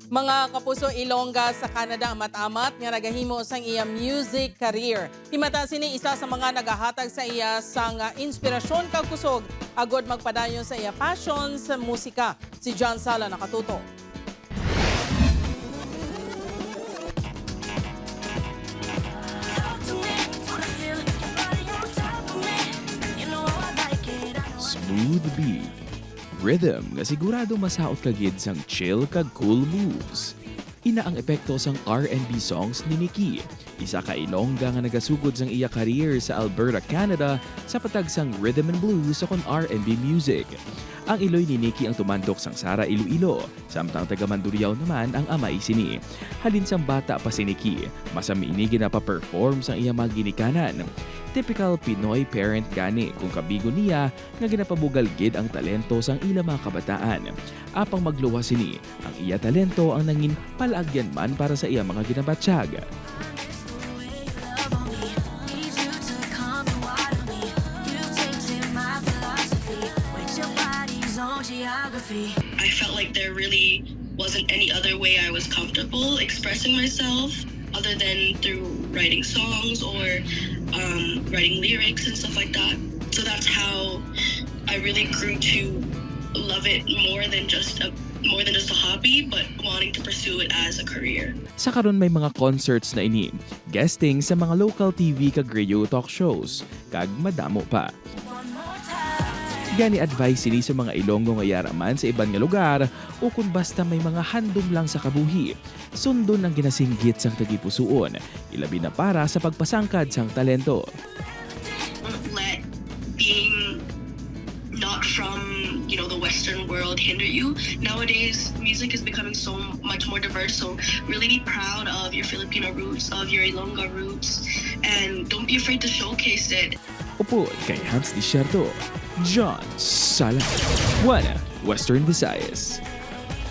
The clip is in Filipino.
Mga kapuso Ilongga sa Canada amat-amat nga nagahimo sang iya music career. Himata sini isa sa mga nagahatag sa iya sang inspirasyon kag kusog agod magpadayon sa iya passion sa musika. Si John Sala nakatuto. Smooth beat, rhythm nga sigurado masaot kagid sang chill kag cool moves. Ina ang epekto sang R&B songs ni Nikki. Isa ka Ilongga nga nagasugod sang iya career sa Alberta, Canada sa patag sang rhythm and blues sa kon R&B music. Ang iloy ni Nikki ang tumantok sang Sara Iloilo, samtang taga Mandurriao naman ang amay sini. Halin sang bata pa si Nikki, masami ini ginapa-perform sang iya mga ginikanan. Typical Pinoy parent gani kung kabigo niya nga ginapabugal gid ang talento sang ila mga kabataan. Apang magluwas sini, ang iya talento ang nangin palagyan man para sa iya mga ginabatsyag. I felt like there really wasn't any other way I was comfortable expressing myself other than through writing songs or writing lyrics and stuff like that. So that's how I really grew to love it more than just a hobby, but wanting to pursue it as a career. Sa karon may mga concerts na ini, guesting sa mga local TV kag radio talk shows, kag madamo pa. Gani advice sini sa mga Ilonggo nga yaraman sa ibang nga lugar o kung basta may mga handom lang sa kabuhi. Sundon ang ginasinggit sang tagipusoon, ilabi na para sa pagpasangkad sang talento. Don't let being not from the Western world hinder you. Nowadays, music is becoming so much more diverse. So really be proud of your Filipino roots, of your Ilongga roots, and don't be afraid to showcase it. Upo kay Hans Desierto, John Sala, Juana, Western Visayas.